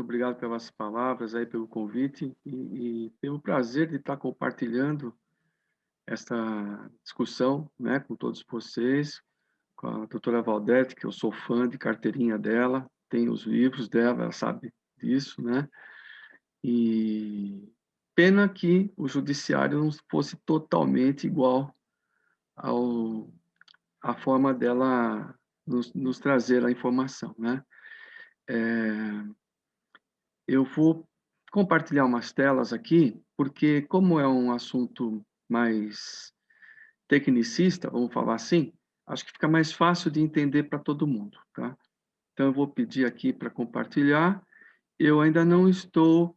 obrigado pelas palavras aí, pelo convite e pelo prazer de estar compartilhando esta discussão, né, com todos vocês, com a doutora Valdete, que eu sou fã de carteirinha dela, tenho os livros dela, ela sabe disso, né? E pena que o judiciário não fosse totalmente igual ao, à forma dela nos trazer a informação, né? Eu vou compartilhar umas telas aqui, porque como é um assunto mais tecnicista, vamos falar assim, acho que fica mais fácil de entender para todo mundo, tá? Então, eu vou pedir aqui para compartilhar. Eu ainda não estou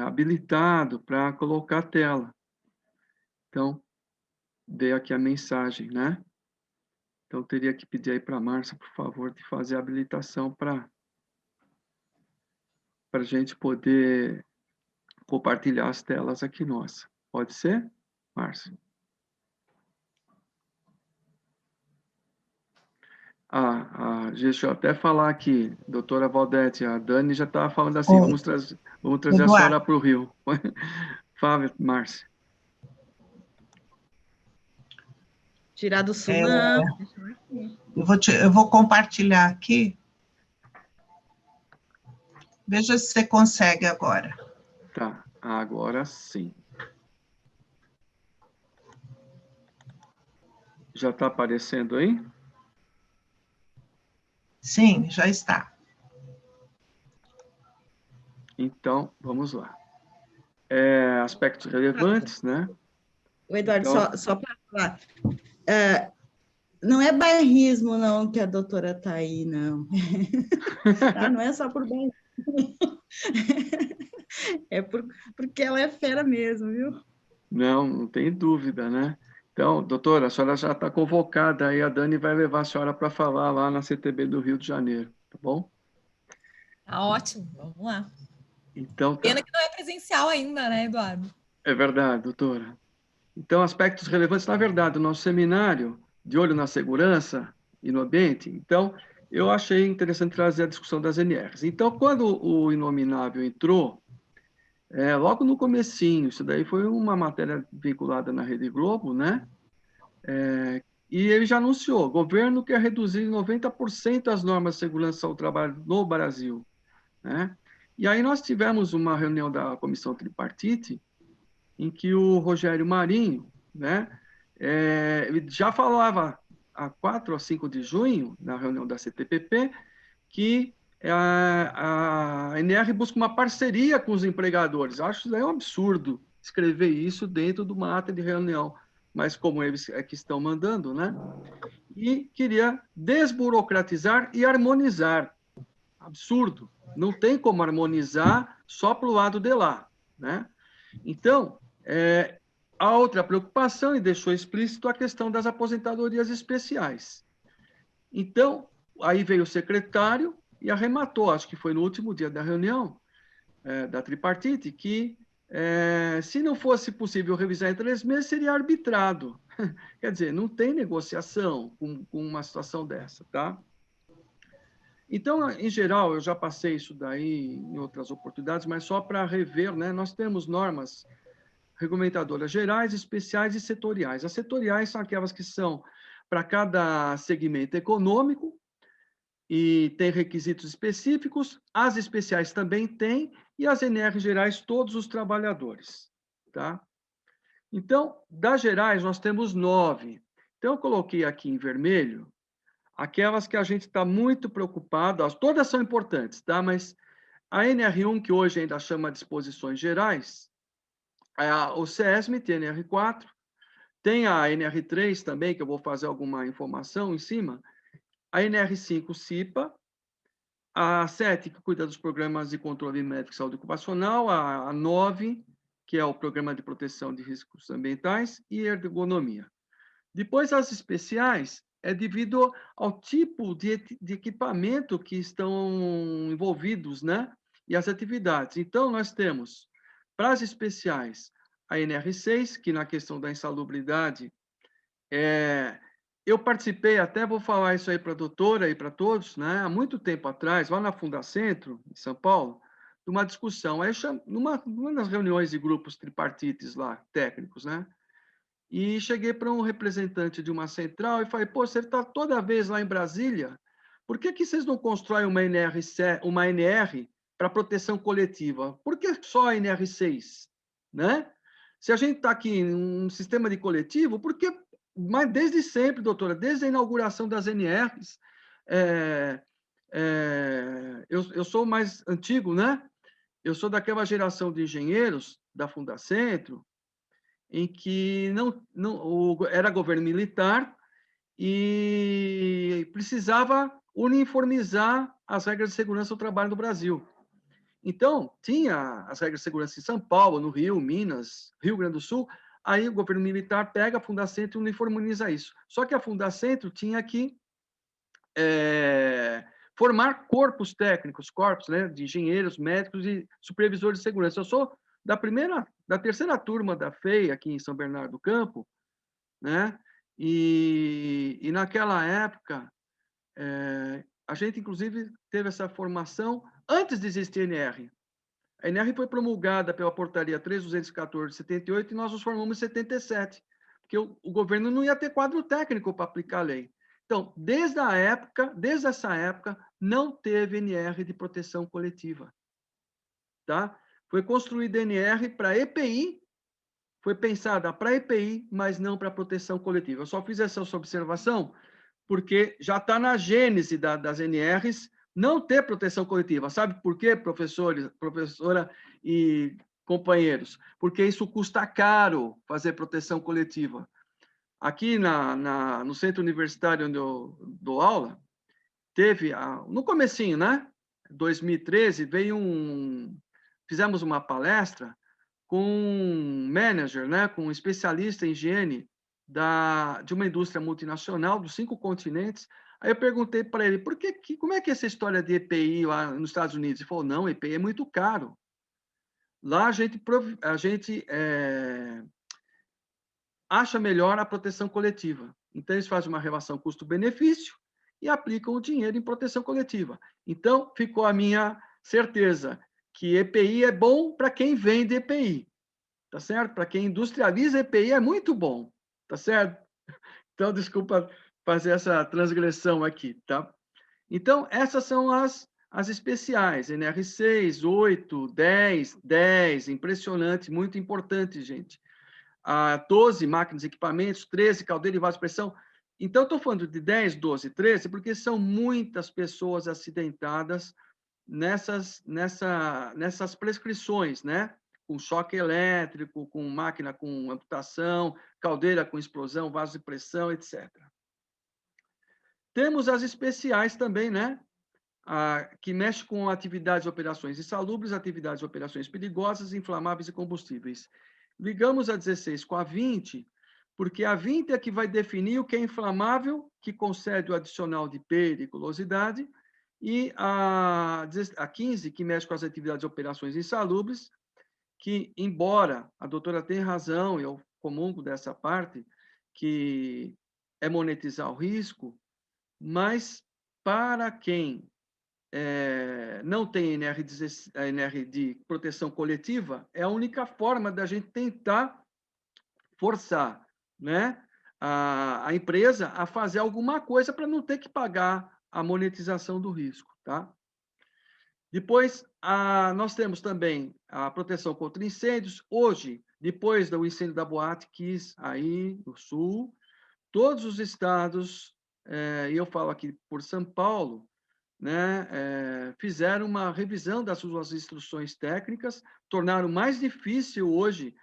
habilitado para colocar a tela. Então, dei aqui a mensagem, né? Então, teria que pedir aí para a Márcia, por favor, de fazer a habilitação para a gente poder compartilhar as telas aqui, nossa. Pode ser, Márcia? Deixa eu até falar aqui, doutora Valdete, a Dani já estava falando assim, Oi, vamos trazer a Eduardo. senhora para o Rio. Fala, Márcia. Tirar do sul, É, não. eu vou compartilhar aqui. Veja se você consegue agora. Tá, agora sim. Já está aparecendo aí? Sim, já está. Então, vamos lá. Aspectos relevantes, né? O Eduardo, Então, só para falar, não é bairrismo, não, que a doutora está aí, não. Tá? Não é só por bairrismo. É porque ela é fera mesmo, viu? não tem dúvida, né? Então, doutora, a senhora já está convocada aí, a Dani vai levar a senhora para falar lá na CTB do Rio de Janeiro, tá bom? Tá ótimo, vamos lá. Então, Pena tá. que não é presencial ainda, né, Eduardo? É verdade, doutora. Então, aspectos relevantes, na verdade, o nosso seminário de olho na segurança e no ambiente. Então, eu achei interessante trazer a discussão das NRs. Então, quando o Inominável entrou, logo no comecinho, isso daí foi uma matéria vinculada na Rede Globo, né? E ele já anunciou, o governo quer reduzir em 90% as normas de segurança ao trabalho no Brasil, né? E aí nós tivemos uma reunião da comissão tripartite, em que o Rogério Marinho, né, ele já falava a 4 ou 5 de junho, na reunião da CTPP, que a NR busca uma parceria com os empregadores. Acho que é um absurdo escrever isso dentro de uma ata de reunião, mas como eles é que estão mandando, né? E queria desburocratizar e harmonizar. Absurdo. Não tem como harmonizar só para o lado de lá, né? Então, a outra preocupação, e deixou explícito, a questão das aposentadorias especiais. Então, aí veio o secretário e arrematou, acho que foi no último dia da reunião da tripartite, que se não fosse possível revisar em 3 meses, seria arbitrado. Quer dizer, não tem negociação com uma situação dessa, tá? Então, em geral, eu já passei isso daí em outras oportunidades, mas só para rever, né? Nós temos normas regulamentadoras gerais, especiais e setoriais. As setoriais são aquelas que são para cada segmento econômico e tem requisitos específicos, as especiais também têm, e as NR gerais, todos os trabalhadores. Tá? Então, das gerais, nós temos 9. Então, eu coloquei aqui em vermelho aquelas que a gente está muito preocupado, todas são importantes, tá? Mas a NR1, que hoje ainda chama disposições gerais, o CESM tem a NR4, tem a NR3 também, que eu vou fazer alguma informação em cima, a NR5 CIPA, a 7, que cuida dos programas de controle médico e saúde ocupacional, a 9, que é o programa de proteção de riscos ambientais, e ergonomia. Depois, as especiais é devido ao tipo de equipamento que estão envolvidos, né? E as atividades. Então, nós temos, para as especiais, a NR6, que na questão da insalubridade eu participei, até vou falar isso aí para a doutora e para todos, né? Há muito tempo atrás, lá na Fundacentro, em São Paulo, de uma discussão, aí numa das reuniões de grupos tripartites lá, técnicos, né? E cheguei para um representante de uma central e falei, pô, você está toda vez lá em Brasília, por que que vocês não constroem uma NR para proteção coletiva? Por que só a NR6? Né? Se a gente está aqui em um sistema de coletivo, por que... Mas desde sempre, doutora, desde a inauguração das NRs, eu sou mais antigo, né? Eu sou daquela geração de engenheiros da Fundacentro, em que era governo militar e precisava uniformizar as regras de segurança do trabalho no Brasil. Então, tinha as regras de segurança em São Paulo, no Rio, Minas, Rio Grande do Sul, aí o governo militar pega a Fundacentro e uniformiza isso. Só que a Fundacentro tinha que formar corpos técnicos, corpos, né, de engenheiros, médicos e supervisores de segurança. Eu sou da terceira turma da FEI aqui em São Bernardo do Campo, né? E naquela época a gente inclusive teve essa formação antes de existir a NR. A NR foi promulgada pela portaria 3.214 de 78 e nós nos formamos em 77, porque o governo não ia ter quadro técnico para aplicar a lei. Então, desde essa época, não teve NR de proteção coletiva. Tá? Foi construída NR para EPI, foi pensada para EPI, mas não para proteção coletiva. Eu só fiz essa observação porque já está na gênese das NRs não ter proteção coletiva. Sabe por quê, professora e companheiros? Porque isso custa caro fazer proteção coletiva. Aqui no centro universitário onde eu dou aula, teve, no comecinho, né? 2013, fizemos uma palestra com um manager, né? Com um especialista em higiene de uma indústria multinacional dos 5 continentes. Aí eu perguntei para ele, como é que é essa história de EPI lá nos Estados Unidos? Ele falou, não, EPI é muito caro. Lá a gente acha melhor a proteção coletiva. Então, eles fazem uma relação custo-benefício e aplicam o dinheiro em proteção coletiva. Então, ficou a minha certeza que EPI é bom para quem vende EPI, tá certo? Para quem industrializa EPI é muito bom, tá certo? Então, desculpa fazer essa transgressão aqui, tá? Então, essas são as especiais, NR6, 8, 10, impressionante, muito importante, gente. 12 máquinas e equipamentos, 13 caldeira e vaso de pressão. Então, estou falando de 10, 12, 13, porque são muitas pessoas acidentadas nessas prescrições, né? Com choque elétrico, com máquina com amputação, caldeira com explosão, vaso de pressão, etc. Temos as especiais também, né? Que mexe com atividades e operações insalubres, atividades e operações perigosas, inflamáveis e combustíveis. Ligamos a 16 com a 20, porque a 20 é que vai definir o que é inflamável, que concede o adicional de periculosidade, e a 15, que mexe com as atividades e operações insalubres, que, embora a doutora tenha razão, eu comungo dessa parte, que é monetizar o risco, mas para quem não tem NR de proteção coletiva, é a única forma da gente tentar forçar, né, a empresa a fazer alguma coisa para não ter que pagar a monetização do risco. Tá? Depois, nós temos também a proteção contra incêndios. Hoje, depois do incêndio da Boate Kiss, aí no Sul, todos os estados, e eu falo aqui por São Paulo, né, fizeram uma revisão das suas instruções técnicas, tornaram mais difícil hoje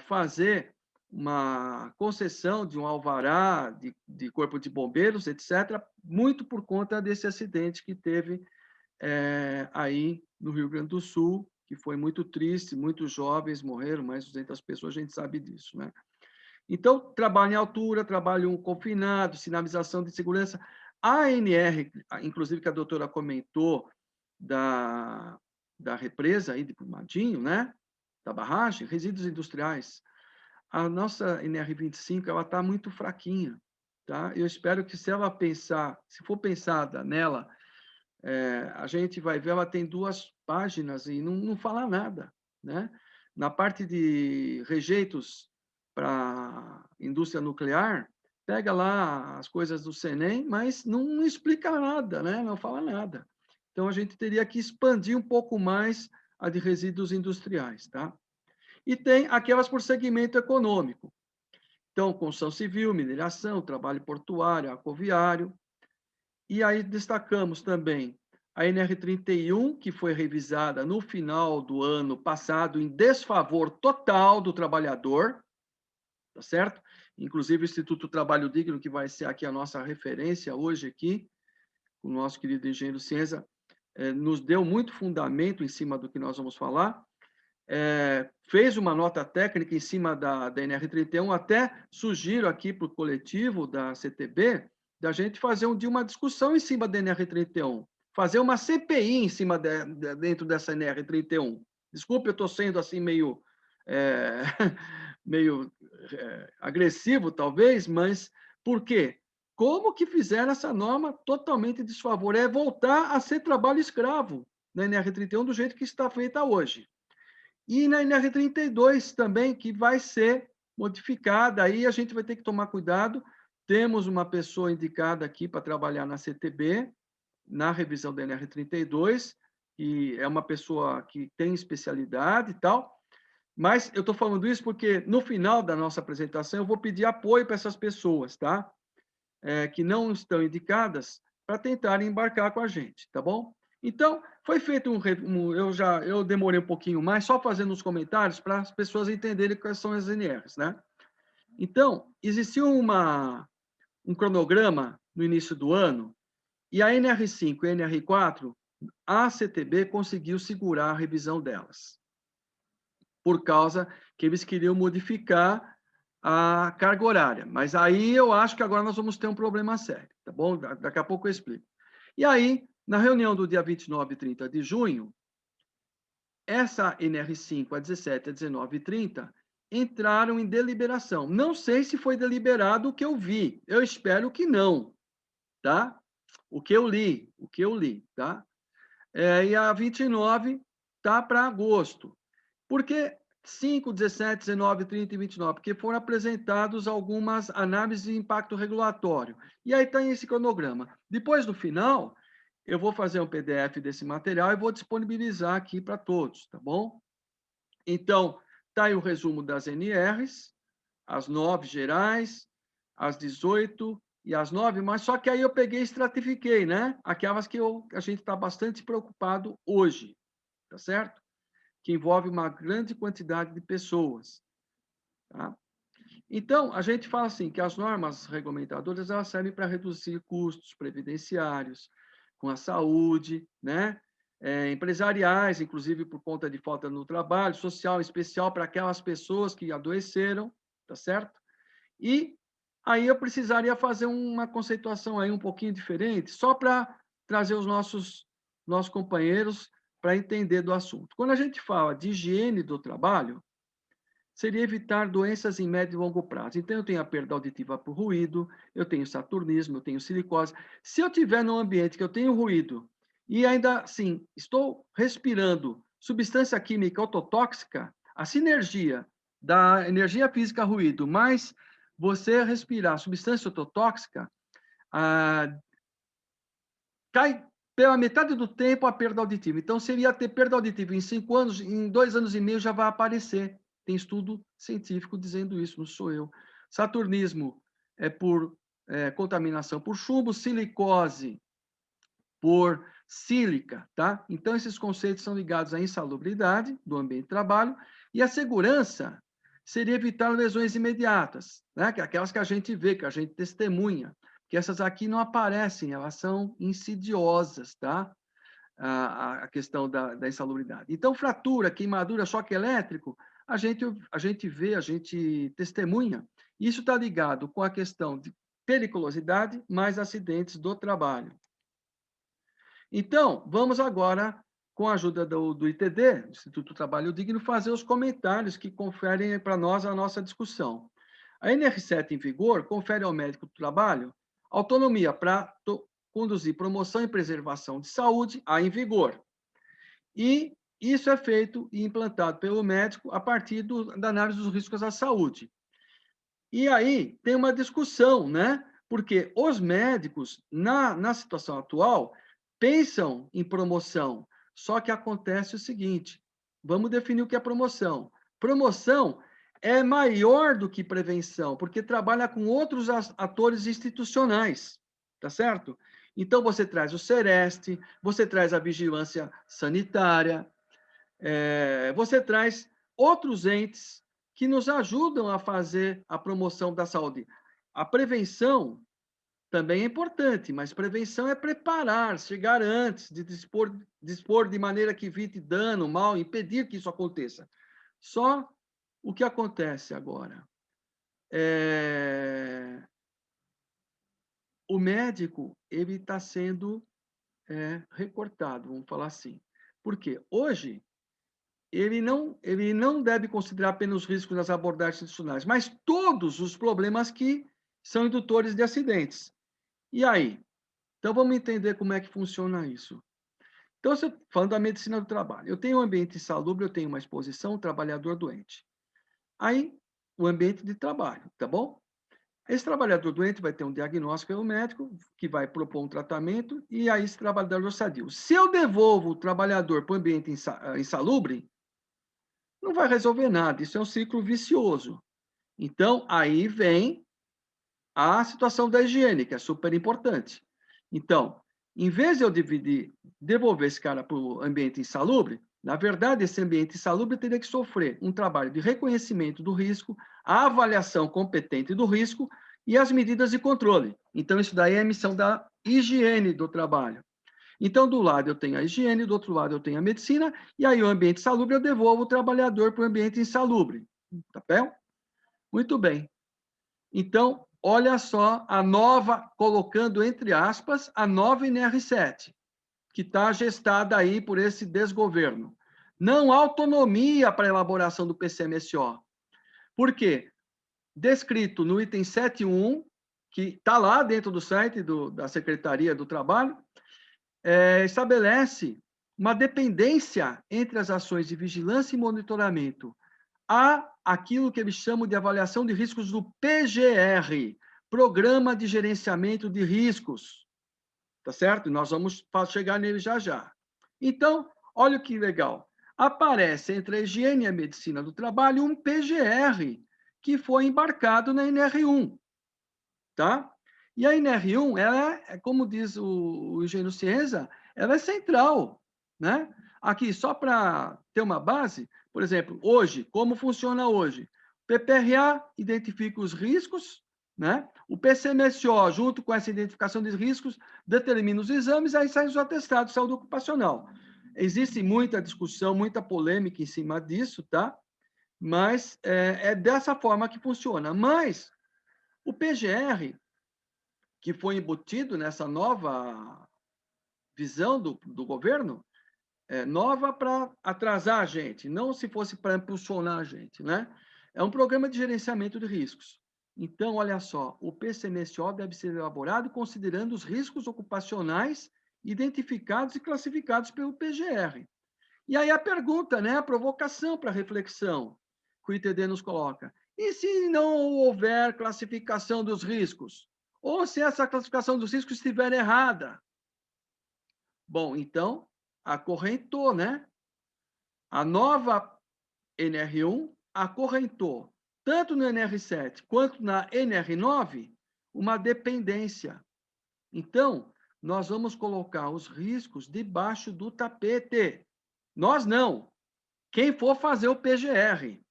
fazer uma concessão de um alvará de corpo de bombeiros, etc., muito por conta desse acidente que teve aí no Rio Grande do Sul, que foi muito triste, muitos jovens morreram, mais de 200 pessoas, a gente sabe disso, né? Então, trabalho em altura, trabalho confinado, sinalização de segurança. A ANR, inclusive, que a doutora comentou da represa aí de Brumadinho, né? Da barragem, resíduos industriais. A nossa NR25, ela está muito fraquinha, tá? Eu espero que se ela pensar, se for pensada nela, a gente vai ver, ela tem 2 páginas e não fala nada, né? Na parte de rejeitos para indústria nuclear, pega lá as coisas do CENEM, mas não explica nada, né? Não fala nada. Então, a gente teria que expandir um pouco mais a de resíduos industriais, tá? E tem aquelas por segmento econômico. Então, construção civil, mineração, trabalho portuário, aquaviário. E aí destacamos também a NR31, que foi revisada no final do ano passado em desfavor total do trabalhador, tá certo? Inclusive o Instituto Trabalho Digno, que vai ser aqui a nossa referência hoje aqui, o nosso querido engenheiro Cienza, nos deu muito fundamento em cima do que nós vamos falar, fez uma nota técnica em cima da NR31, até sugiro aqui para o coletivo da CTB, da gente fazer uma discussão em cima da NR31, fazer uma CPI em cima dentro dessa NR31. Desculpe, eu estou sendo assim meio, meio agressivo, talvez, mas por quê? Como que fizeram essa norma totalmente desfavor? É voltar a ser trabalho escravo na NR31 do jeito que está feita hoje. E na NR32 também, que vai ser modificada, aí a gente vai ter que tomar cuidado. Temos uma pessoa indicada aqui para trabalhar na CTB, na revisão da NR32, que é uma pessoa que tem especialidade e tal, mas eu estou falando isso porque no final da nossa apresentação eu vou pedir apoio para essas pessoas, tá? Que não estão indicadas, para tentarem embarcar com a gente, tá bom? Então, foi feito eu demorei um pouquinho mais, só fazendo os comentários para as pessoas entenderem quais são as NRs, né? Então, existiu um cronograma no início do ano, e a NR5 e a NR4, a CTB conseguiu segurar a revisão delas, por causa que eles queriam modificar a carga horária. Mas aí eu acho que agora nós vamos ter um problema sério, tá bom? Daqui a pouco eu explico. E aí, na reunião do dia 29 e 30 de junho, essa NR5, a 17, a 19 e 30, entraram em deliberação. Não sei se foi deliberado o que eu vi. Eu espero que não, tá? O que eu li, tá? E a 29 tá para agosto. Por que 5, 17, 19, 30 e 29? Porque foram apresentados algumas análises de impacto regulatório. E aí está esse cronograma. Depois, no final, eu vou fazer um PDF desse material e vou disponibilizar aqui para todos, tá bom? Então, está aí o resumo das NRs, as 9 gerais, as 18 e as 9, mas só que aí eu peguei e estratifiquei, né? Aquelas que a gente está bastante preocupado hoje, tá certo? Que envolve uma grande quantidade de pessoas. Tá? Então, a gente fala assim, que as normas regulamentadoras elas servem para reduzir custos previdenciários, com a saúde, né? Empresariais, inclusive por conta de falta no trabalho, social, em especial para aquelas pessoas que adoeceram, tá certo? E aí eu precisaria fazer uma conceituação aí um pouquinho diferente, só para trazer os nossos companheiros para entender do assunto. Quando a gente fala de higiene do trabalho, seria evitar doenças em médio e longo prazo. Então, eu tenho a perda auditiva por ruído, eu tenho saturnismo, eu tenho silicose. Se eu tiver num ambiente que eu tenho ruído e ainda assim estou respirando substância química ototóxica, a sinergia da energia física ruído mais você respirar substância ototóxica, cai pela metade do tempo a perda auditiva. Então, seria ter perda auditiva em 5 anos, em 2 anos e meio já vai aparecer. Tem estudo científico dizendo isso, não sou eu. Saturnismo é por contaminação por chumbo, silicose por sílica, tá? Então, esses conceitos são ligados à insalubridade do ambiente de trabalho e a segurança seria evitar lesões imediatas, né? Que é aquelas que a gente vê, que a gente testemunha, que essas aqui não aparecem, elas são insidiosas, tá? A questão da insalubridade. Então, fratura, queimadura, choque elétrico, a gente vê, a gente testemunha. Isso está ligado com a questão de periculosidade mais acidentes do trabalho. Então, vamos agora, com a ajuda do ITD, Instituto Trabalho Digno, fazer os comentários que conferem para nós a nossa discussão. A NR7 em vigor confere ao médico do trabalho autonomia para conduzir promoção e preservação de saúde, a em vigor. E isso é feito e implantado pelo médico a partir da análise dos riscos à saúde. E aí tem uma discussão, né? Porque os médicos, na situação atual, pensam em promoção, só que acontece o seguinte, vamos definir o que é promoção. Promoção é maior do que prevenção, porque trabalha com outros atores institucionais, tá certo? Então, você traz o Sereste, você traz a vigilância sanitária, você traz outros entes que nos ajudam a fazer a promoção da saúde. A prevenção também é importante, mas prevenção é preparar, chegar antes, de dispor de maneira que evite dano, mal, impedir que isso aconteça. Só o que acontece agora? O médico ele está sendo recortado, vamos falar assim. Por quê? Hoje, ele não deve considerar apenas os riscos das abordagens institucionais, mas todos os problemas que são indutores de acidentes. E aí? Então, vamos entender como é que funciona isso. Então, falando da medicina do trabalho, eu tenho um ambiente insalubre, eu tenho uma exposição, um trabalhador doente. Aí, o ambiente de trabalho, tá bom? Esse trabalhador doente vai ter um diagnóstico pelo médico, que vai propor um tratamento, e aí esse trabalhador sadio. Se eu devolvo o trabalhador para o ambiente insalubre, não vai resolver nada, isso é um ciclo vicioso. Então, aí vem a situação da higiene, que é super importante. Então, em vez de eu devolver esse cara para o ambiente insalubre, na verdade, esse ambiente insalubre teria que sofrer um trabalho de reconhecimento do risco, a avaliação competente do risco e as medidas de controle. Então, isso daí é a missão da higiene do trabalho. Então, do lado eu tenho a higiene, do outro lado eu tenho a medicina, e aí o ambiente insalubre eu devolvo o trabalhador para o ambiente insalubre. Tá bem? Muito bem. Então, olha só a nova, colocando entre aspas, a nova NR7, que está gestada aí por esse desgoverno. Não há autonomia para a elaboração do PCMSO. Por quê? Descrito no item 7.1, que está lá dentro do site da Secretaria do Trabalho, estabelece uma dependência entre as ações de vigilância e monitoramento. Há aquilo que eles chamam de avaliação de riscos do PGR, Programa de Gerenciamento de Riscos. Tá certo? Nós vamos chegar nele já já. Então, olha que legal. Aparece entre a higiene e a medicina do trabalho um PGR, que foi embarcado na NR1. Tá? E a NR1, ela como diz o engenheiro Cieza, ela é central, né? Aqui, só para ter uma base, por exemplo, hoje, como funciona hoje? O PPRA identifica os riscos, né? O PCMSO, junto com essa identificação de riscos, determina os exames, aí saem os atestados de saúde ocupacional. Existe muita discussão, muita polêmica em cima disso, tá? Mas é dessa forma que funciona. Mas o PGR, que foi embutido nessa nova visão do governo, nova para atrasar a gente, não se fosse para impulsionar a gente, né? É um programa de gerenciamento de riscos. Então, olha só, o PCMSO deve ser elaborado considerando os riscos ocupacionais identificados e classificados pelo PGR. E aí a pergunta, né, a provocação para reflexão que o ITD nos coloca. E se não houver classificação dos riscos? Ou se essa classificação dos riscos estiver errada? Bom, então, acorrentou, né? A nova NR1 acorrentou, tanto no NR7 quanto na NR9, uma dependência. Então, nós vamos colocar os riscos debaixo do tapete. Nós não. Quem for fazer o PGR,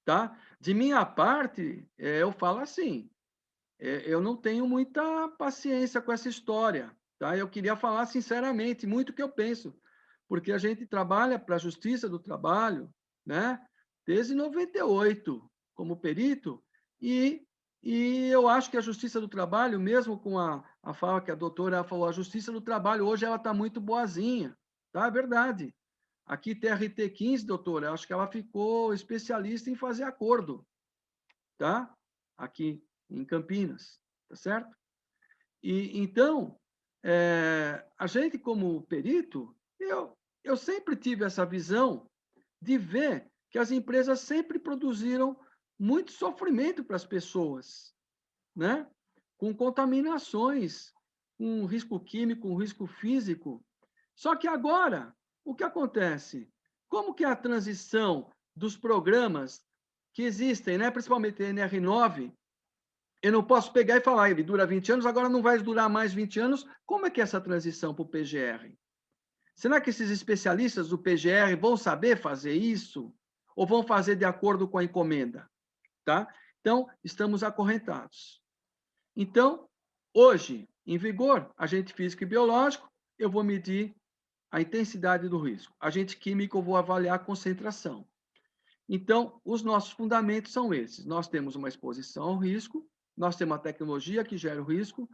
tá? De minha parte, eu falo assim, eu não tenho muita paciência com essa história, tá? Eu queria falar sinceramente muito o que eu penso, porque a gente trabalha para a Justiça do Trabalho, né? Desde 98, como perito, e eu acho que a Justiça do Trabalho, mesmo com a fala que a doutora falou, a Justiça do Trabalho hoje ela está muito boazinha, tá? É verdade. Aqui, TRT 15, doutora, acho que ela ficou especialista em fazer acordo, tá? aqui em Campinas, tá certo? E então, a gente como perito, eu sempre tive essa visão de ver que as empresas sempre produziram muito sofrimento para as pessoas, né? Com contaminações, com risco químico, com risco físico. Só que agora, o que acontece? Como que é a transição dos programas que existem, né? Principalmente a NR9, eu não posso pegar e falar, ele dura 20 anos, agora não vai durar mais 20 anos. Como é que é essa transição para o PGR? Será que esses especialistas do PGR vão saber fazer isso? Ou vão fazer de acordo com a encomenda? Tá? Então, estamos acorrentados. Então, hoje, em vigor, agente físico e biológico, eu vou medir a intensidade do risco. Agente químico, eu vou avaliar a concentração. Então, os nossos fundamentos são esses. Nós temos uma exposição ao risco, nós temos uma tecnologia que gera o risco.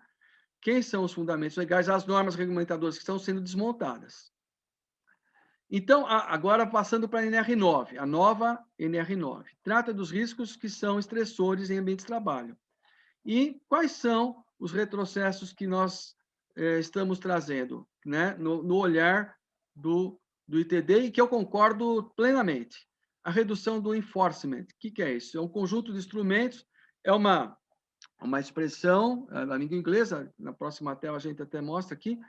Quem são os fundamentos legais? As normas regulamentadoras que estão sendo desmontadas. Então, agora passando para a NR9, a nova NR9. Trata dos riscos que são estressores em ambiente de trabalho. E quais são os retrocessos que nós estamos trazendo, né, no olhar do ITD, e que eu concordo plenamente. A redução do enforcement. O que é isso? É um conjunto de instrumentos, é uma expressão na língua inglesa, na próxima tela a gente até mostra aqui,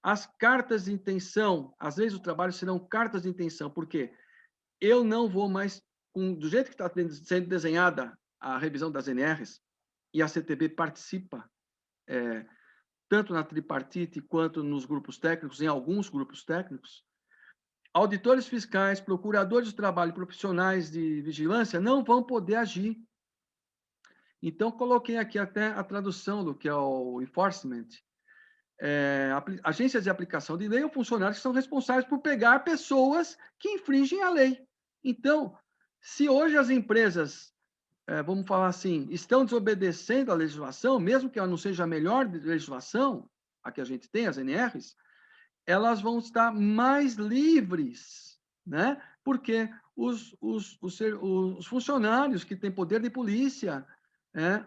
as cartas de intenção, as leis do trabalho serão cartas de intenção, porque eu não vou mais, do jeito que está sendo desenhada a revisão das NRs, e a CTB participa, tanto na tripartite quanto nos grupos técnicos, em alguns grupos técnicos, auditores fiscais, procuradores de trabalho, profissionais de vigilância não vão poder agir. Então, coloquei aqui até a tradução do que é o enforcement. Agências de aplicação de lei ou funcionários que são responsáveis por pegar pessoas que infringem a lei. Então, se hoje as empresas, vamos falar assim, estão desobedecendo a legislação, mesmo que ela não seja a melhor legislação, a que a gente tem, as NRs, elas vão estar mais livres, né? Porque os funcionários que têm poder de polícia,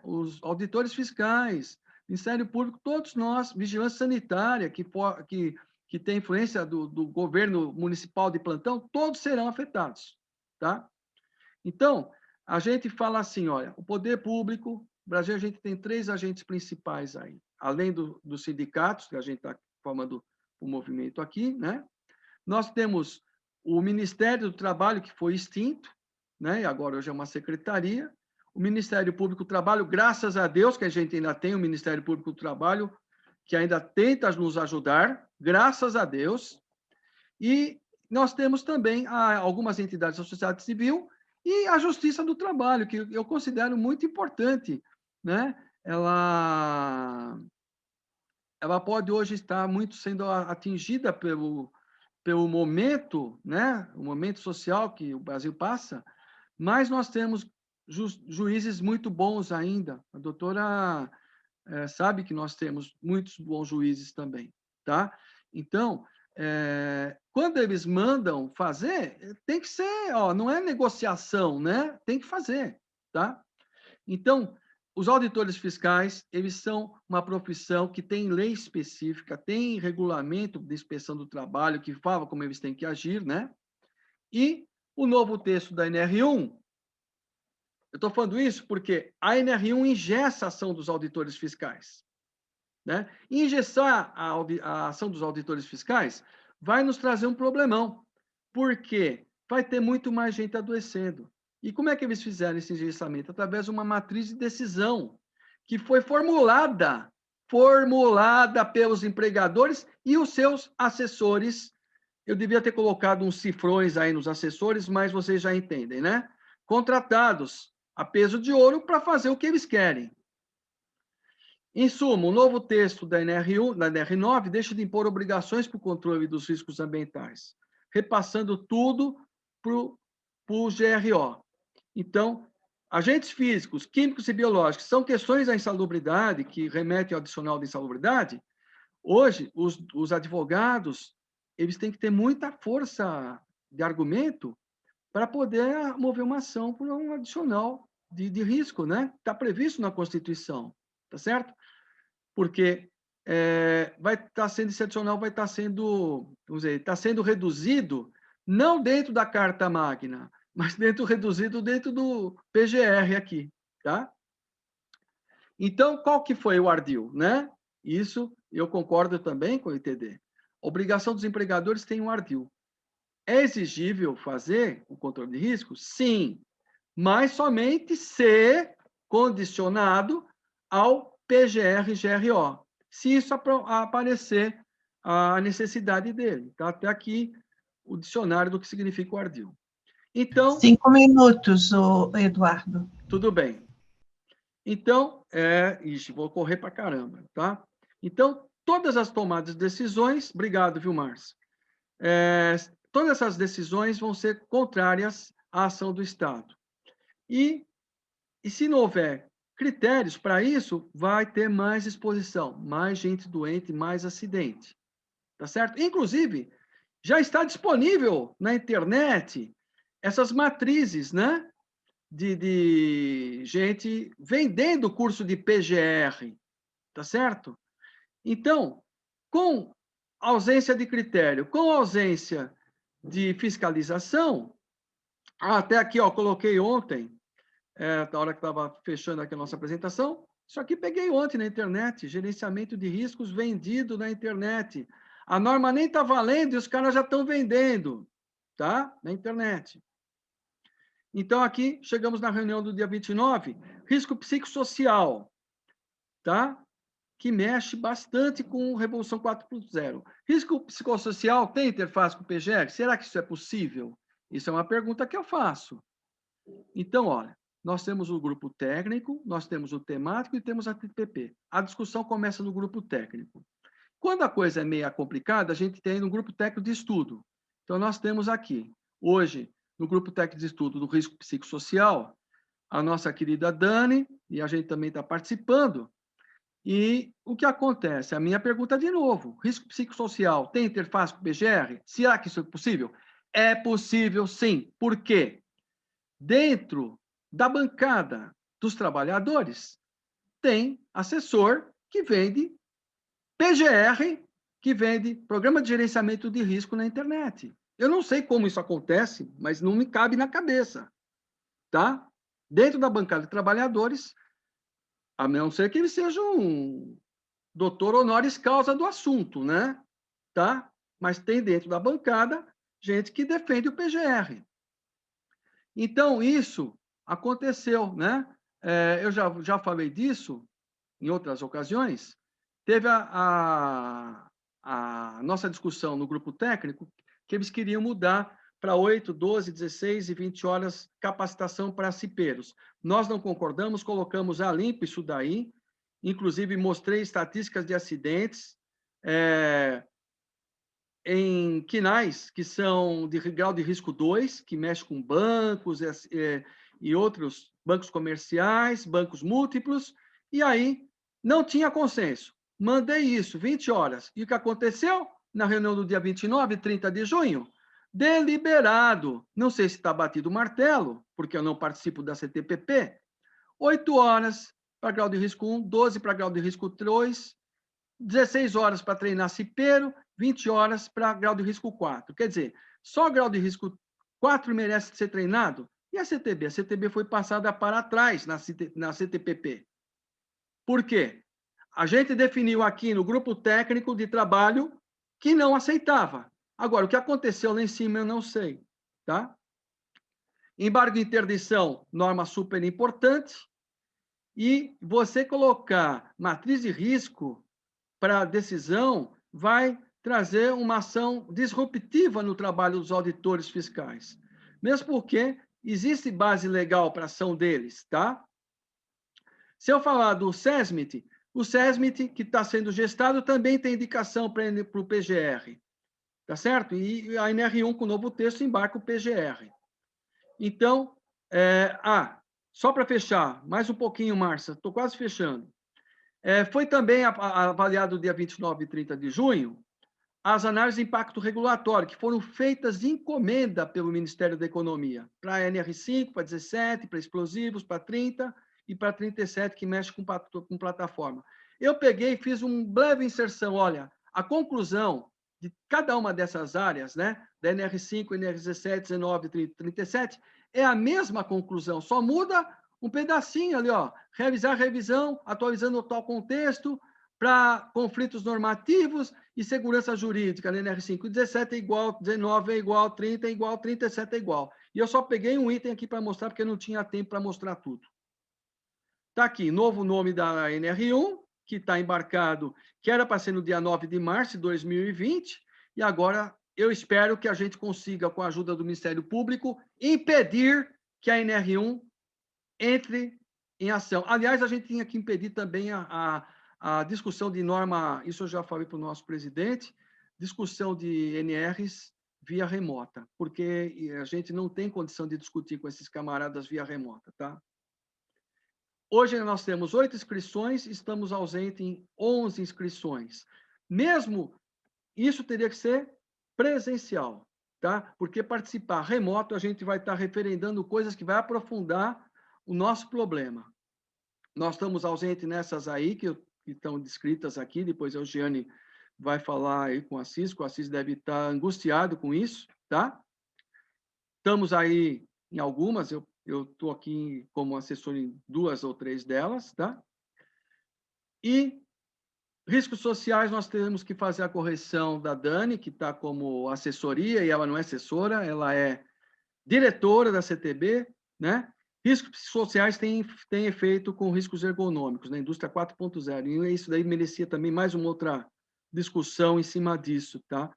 os auditores fiscais, Ministério Público, todos nós, vigilância sanitária, que tem influência do governo municipal de plantão, todos serão afetados, tá? Então, a gente fala assim, olha, o poder público, no Brasil a gente tem 3 agentes principais aí, além dos sindicatos, que a gente está formando o movimento aqui, né? Nós temos o Ministério do Trabalho, que foi extinto, né? E agora hoje é uma secretaria. O Ministério Público do Trabalho, graças a Deus que a gente ainda tem o Ministério Público do Trabalho, que ainda tenta nos ajudar, graças a Deus. E nós temos também algumas entidades da sociedade civil e a Justiça do Trabalho, que eu considero muito importante, né? Ela pode hoje estar muito sendo atingida pelo momento, né? O momento social que o Brasil passa, mas nós temos juízes muito bons ainda. A doutora sabe que nós temos muitos bons juízes também, tá? Então, quando eles mandam fazer, tem que ser, não é negociação, né? Tem que fazer, tá? Então, os auditores fiscais, eles são uma profissão que tem lei específica, tem regulamento de inspeção do trabalho que fala como eles têm que agir, né? E o novo texto da NR1, eu estou falando isso porque a NR1 engessa a ação dos auditores fiscais, né? E engessar a ação dos auditores fiscais vai nos trazer um problemão, porque vai ter muito mais gente adoecendo. E como é que eles fizeram esse engessamento? Através de uma matriz de decisão que foi formulada pelos empregadores e os seus assessores. Eu devia ter colocado uns cifrões aí nos assessores, mas vocês já entendem, né? Contratados a peso de ouro para fazer o que eles querem. Em suma, o novo texto da NR1, da NR9 deixa de impor obrigações para o controle dos riscos ambientais, repassando tudo para o GRO. Então, agentes físicos, químicos e biológicos são questões da insalubridade, que remetem ao adicional de insalubridade. Hoje, os advogados, eles têm que ter muita força de argumento para poder mover uma ação por um adicional de risco, né? Está previsto na Constituição, tá certo? Porque vai estar sendo, esse adicional vai estar sendo, vamos dizer, está sendo reduzido, não dentro da Carta Magna, mas reduzido dentro do PGR aqui, tá? Então, qual que foi o ardil, né? Isso eu concordo também com o ITD. Obrigação dos empregadores tem um ardil. É exigível fazer o controle de risco? Sim, mas somente se condicionado ao PGR-GRO, se isso aparecer a necessidade dele. Tá? Até aqui o dicionário do que significa o ardil. Então... 5 minutos, Eduardo. Tudo bem. Então, ixi, vou correr para caramba, tá? Então, todas as tomadas de decisões, obrigado, viu, Márcio? Todas essas decisões vão ser contrárias à ação do Estado. E se não houver critérios para isso, vai ter mais exposição, mais gente doente, mais acidente. Tá certo? Inclusive, já está disponível na internet essas matrizes, né? De gente vendendo o curso de PGR, tá certo? Então, com ausência de critério, com ausência de fiscalização, até aqui, ó, coloquei ontem, na hora que estava fechando aqui a nossa apresentação, isso aqui peguei ontem na internet, gerenciamento de riscos vendido na internet. A norma nem está valendo e os caras já estão vendendo, tá? Na internet. Então, aqui, chegamos na reunião do dia 29, risco psicossocial, tá? Que mexe bastante com Revolução 4.0. Risco psicossocial tem interface com o PGR? Será que isso é possível? Isso é uma pergunta que eu faço. Então, olha, nós temos o grupo técnico, nós temos o temático e temos a TPP. A discussão começa no grupo técnico. Quando a coisa é meio complicada, a gente tem no grupo técnico de estudo. Então, nós temos aqui, hoje, no grupo técnico de estudo do risco psicossocial, a nossa querida Dani, e a gente também está participando. E o que acontece? A minha pergunta de novo: risco psicossocial tem interface com o PGR? Será que isso é possível? É possível, sim. Por quê? Dentro da bancada dos trabalhadores, tem assessor que vende PGR, que vende Programa de Gerenciamento de Risco na internet. Eu não sei como isso acontece, mas não me cabe na cabeça, tá? Dentro da bancada de trabalhadores, a não ser que ele seja um doutor honoris causa do assunto, né? Tá? Mas tem dentro da bancada gente que defende o PGR. Então, isso aconteceu, né? Eu já falei disso em outras ocasiões. Teve a nossa discussão no grupo técnico, que eles queriam mudar para 8, 12, 16 e 20 horas capacitação para cipeiros. Nós não concordamos, colocamos a limpo isso daí, inclusive mostrei estatísticas de acidentes em quinais que são de grau de risco 2, que mexe com bancos e outros bancos comerciais, bancos múltiplos, e aí não tinha consenso. Mandei isso, 20 horas. E o que aconteceu? Na reunião do dia 29 e 30 de junho, deliberado, não sei se está batido o martelo, porque eu não participo da CTPP, 8 horas para grau de risco 1, 12 para grau de risco 2, 16 horas para treinar cipeiro, 20 horas para grau de risco 4. Quer dizer, só grau de risco 4 merece ser treinado? E a CTB? A CTB foi passada para trás na CTPP. Por quê? A gente definiu aqui no grupo técnico de trabalho que não aceitava. Agora, o que aconteceu lá em cima eu não sei, tá? Embargo de interdição, norma super importante. E você colocar matriz de risco para decisão vai trazer uma ação disruptiva no trabalho dos auditores fiscais. Mesmo porque existe base legal para a ação deles, tá? Se eu falar do SESMIT, o SESMIT, que está sendo gestado, também tem indicação para o PGR, tá certo? E a NR1, com o novo texto, embarca o PGR. Então, só para fechar, mais um pouquinho, Márcia, estou quase fechando. Foi também avaliado dia 29 e 30 de junho as análises de impacto regulatório, que foram feitas de encomenda pelo Ministério da Economia, para a NR5, para 17, para explosivos, para 30 e para 37, que mexe com plataforma. Eu peguei e fiz uma breve inserção, olha, a conclusão de cada uma dessas áreas, né, da NR5, NR17, 19, 30, 37, é a mesma conclusão, só muda um pedacinho ali, ó, revisar a revisão, atualizando o atual contexto, para conflitos normativos e segurança jurídica, né? NR5, 17 é igual, 19 é igual, 30 é igual, 37 é igual. E eu só peguei um item aqui para mostrar, porque não tinha tempo para mostrar tudo. Está aqui, novo nome da NR1, que está embarcado, que era para ser no dia 9 de março de 2020, e agora eu espero que a gente consiga, com a ajuda do Ministério Público, impedir que a NR1 entre em ação. Aliás, a gente tinha que impedir também a discussão de norma, isso eu já falei para o nosso presidente, discussão de NRs via remota, porque a gente não tem condição de discutir com esses camaradas via remota, tá? Hoje nós temos 8 inscrições, estamos ausentes em 11 inscrições. Mesmo isso teria que ser presencial, tá? Porque participar remoto, a gente vai estar referendando coisas que vai aprofundar o nosso problema. Nós estamos ausentes nessas aí, que estão descritas aqui, depois a Eugênia vai falar aí com o Assis deve estar angustiado com isso, tá? Estamos aí em algumas, eu estou aqui como assessor em 2 ou 3 delas, tá? E riscos sociais, nós temos que fazer a correção da Dani, que está como assessoria, e ela não é assessora, ela é diretora da CTB, né? Riscos sociais têm efeito com riscos ergonômicos, na indústria 4.0, e isso daí merecia também mais uma outra discussão em cima disso, tá?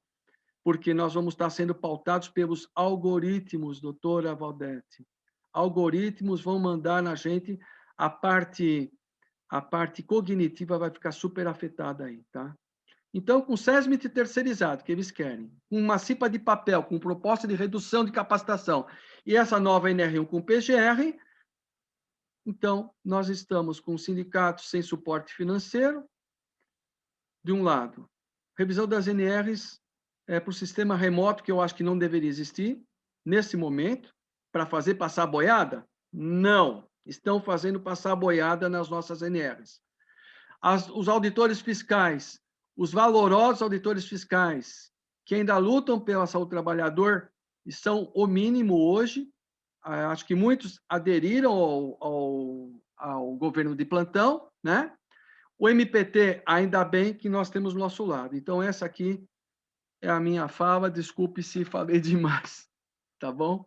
Porque nós vamos estar sendo pautados pelos algoritmos, doutora Valdete. Algoritmos vão mandar na gente, a parte cognitiva vai ficar super afetada aí, tá? Então, com SESMIT terceirizado, que eles querem, com uma CIPA de papel, com proposta de redução de capacitação, e essa nova NR1 com PGR, então, nós estamos com sindicatos sem suporte financeiro, de um lado. Revisão das NRs para o sistema remoto, que eu acho que não deveria existir, nesse momento, para fazer passar boiada? Não. Estão fazendo passar boiada nas nossas NRs. Os auditores fiscais, os valorosos auditores fiscais, que ainda lutam pela saúde do trabalhador, e são o mínimo hoje, acho que muitos aderiram ao governo de plantão, né? O MPT, ainda bem que nós temos do nosso lado. Então, essa aqui é a minha fala, desculpe se falei demais, tá bom?